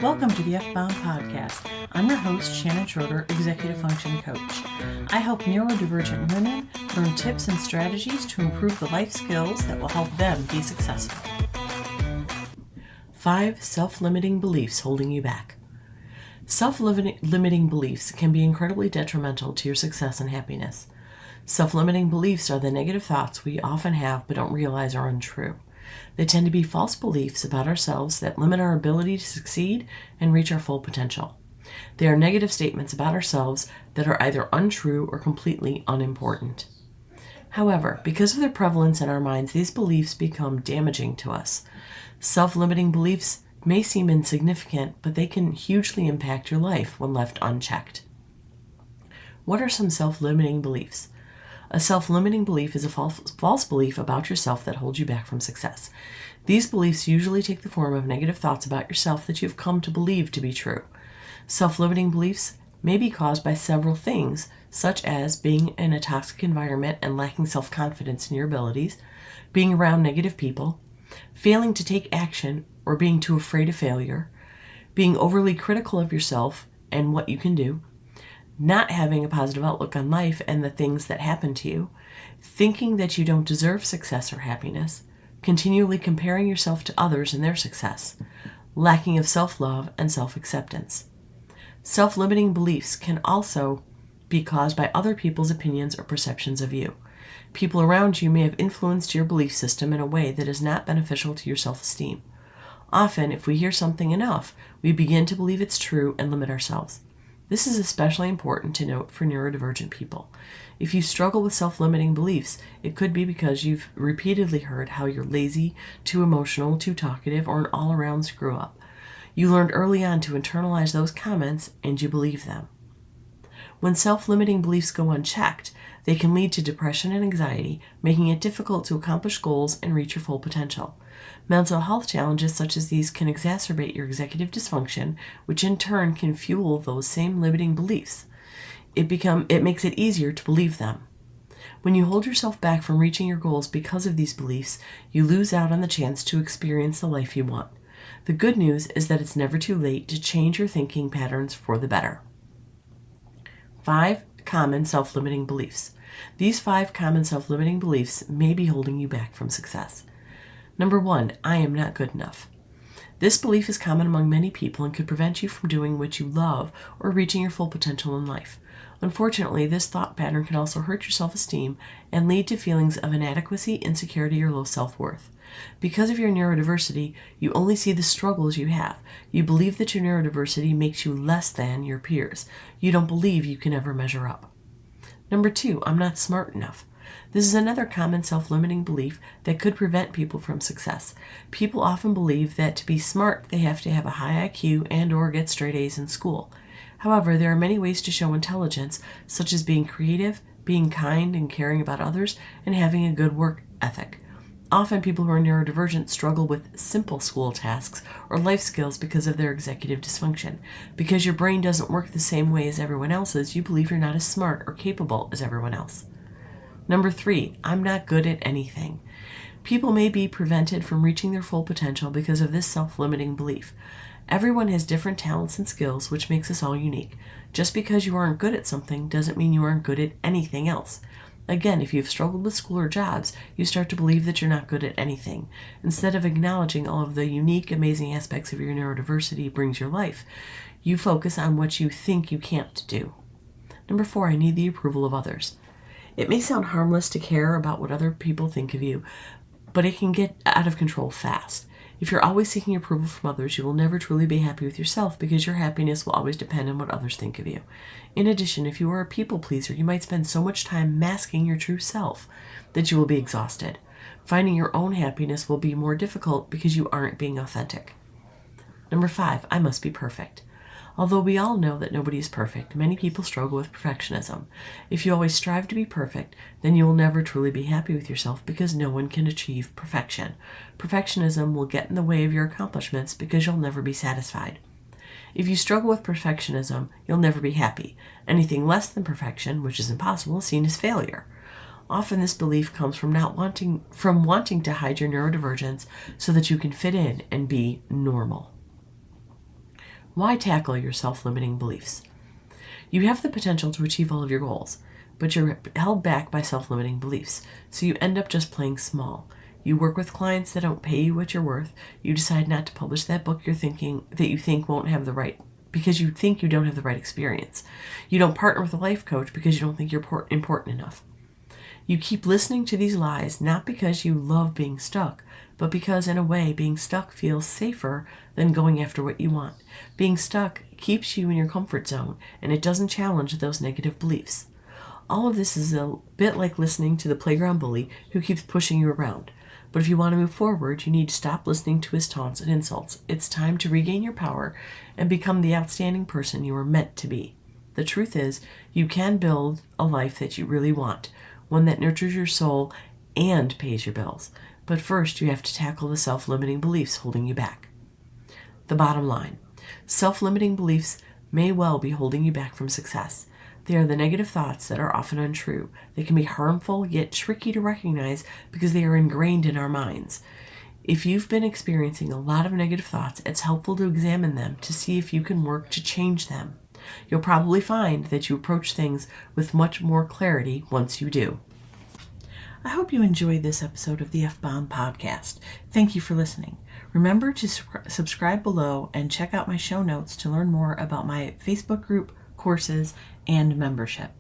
Welcome to the F-Bound Podcast. I'm your host, Shannon Schroeder, Executive Function Coach. I help neurodivergent women learn tips and strategies to improve the life skills that will help them be successful. 5 self-limiting beliefs holding you back. Self-limiting beliefs can be incredibly detrimental to your success and happiness. Self-limiting beliefs are the negative thoughts we often have but don't realize are untrue. They tend to be false beliefs about ourselves that limit our ability to succeed and reach our full potential. They are negative statements about ourselves that are either untrue or completely unimportant. However, because of their prevalence in our minds, these beliefs become damaging to us. Self-limiting beliefs may seem insignificant, but they can hugely impact your life when left unchecked. What are some self-limiting beliefs? A self-limiting belief is a false belief about yourself that holds you back from success. These beliefs usually take the form of negative thoughts about yourself that you've come to believe to be true. Self-limiting beliefs may be caused by several things, such as being in a toxic environment and lacking self-confidence in your abilities, being around negative people, failing to take action or being too afraid of failure, being overly critical of yourself and what you can do, not having a positive outlook on life and the things that happen to you, thinking that you don't deserve success or happiness, continually comparing yourself to others and their success, lacking of self-love and self-acceptance. Self-limiting beliefs can also be caused by other people's opinions or perceptions of you. People around you may have influenced your belief system in a way that is not beneficial to your self-esteem. Often, if we hear something enough, we begin to believe it's true and limit ourselves. This is especially important to note for neurodivergent people. If you struggle with self-limiting beliefs, it could be because you've repeatedly heard how you're lazy, too emotional, too talkative, or an all-around screw-up. You learned early on to internalize those comments, and you believe them. When self-limiting beliefs go unchecked, they can lead to depression and anxiety, making it difficult to accomplish goals and reach your full potential. Mental health challenges such as these can exacerbate your executive dysfunction, which in turn can fuel those same limiting beliefs. It makes it easier to believe them. When you hold yourself back from reaching your goals because of these beliefs, you lose out on the chance to experience the life you want. The good news is that it's never too late to change your thinking patterns for the better. 5 common self-limiting beliefs. These 5 common self-limiting beliefs may be holding you back from success. Number 1, I am not good enough. This belief is common among many people and could prevent you from doing what you love or reaching your full potential in life. Unfortunately, this thought pattern can also hurt your self-esteem and lead to feelings of inadequacy, insecurity, or low self-worth. Because of your neurodiversity, you only see the struggles you have. You believe that your neurodiversity makes you less than your peers. You don't believe you can ever measure up. Number 2, I'm not smart enough. This is another common self-limiting belief that could prevent people from success. People often believe that to be smart, they have to have a high IQ and/or get straight A's in school. However, there are many ways to show intelligence, such as being creative, being kind and caring about others, and having a good work ethic. Often people who are neurodivergent struggle with simple school tasks or life skills because of their executive dysfunction. Because your brain doesn't work the same way as everyone else's, you believe you're not as smart or capable as everyone else. Number 3, I'm not good at anything. People may be prevented from reaching their full potential because of this self-limiting belief. Everyone has different talents and skills, which makes us all unique. Just because you aren't good at something doesn't mean you aren't good at anything else. Again, if you've struggled with school or jobs, you start to believe that you're not good at anything. Instead of acknowledging all of the unique, amazing aspects of your neurodiversity brings your life, you focus on what you think you can't do. Number 4, I need the approval of others. It may sound harmless to care about what other people think of you, but it can get out of control fast. If you're always seeking approval from others, you will never truly be happy with yourself because your happiness will always depend on what others think of you. In addition, if you are a people pleaser, you might spend so much time masking your true self that you will be exhausted. Finding your own happiness will be more difficult because you aren't being authentic. Number 5, I must be perfect. Although we all know that nobody is perfect, many people struggle with perfectionism. If you always strive to be perfect, then you will never truly be happy with yourself because no one can achieve perfection. Perfectionism will get in the way of your accomplishments because you'll never be satisfied. If you struggle with perfectionism, you'll never be happy. Anything less than perfection, which is impossible, is seen as failure. Often this belief comes from wanting to hide your neurodivergence so that you can fit in and be normal. Why tackle your self-limiting beliefs? You have the potential to achieve all of your goals, but you're held back by self-limiting beliefs, so you end up just playing small. You work with clients that don't pay you what you're worth. You decide not to publish that book you think won't have the right, because you think you don't have the right experience. You don't partner with a life coach because you don't think you're important enough. You keep listening to these lies not because you love being stuck, but because in a way being stuck feels safer than going after what you want. Being stuck keeps you in your comfort zone, and it doesn't challenge those negative beliefs. All of this is a bit like listening to the playground bully who keeps pushing you around. But if you want to move forward, you need to stop listening to his taunts and insults. It's time to regain your power and become the outstanding person you were meant to be. The truth is, you can build a life that you really want, one that nurtures your soul and pays your bills. But first, you have to tackle the self-limiting beliefs holding you back. The bottom line: self-limiting beliefs may well be holding you back from success. They are the negative thoughts that are often untrue. They can be harmful, yet tricky to recognize because they are ingrained in our minds. If you've been experiencing a lot of negative thoughts, it's helpful to examine them to see if you can work to change them. You'll probably find that you approach things with much more clarity once you do. I hope you enjoyed this episode of the F-Bomb Podcast. Thank you for listening. Remember to subscribe below and check out my show notes to learn more about my Facebook group, courses, and membership.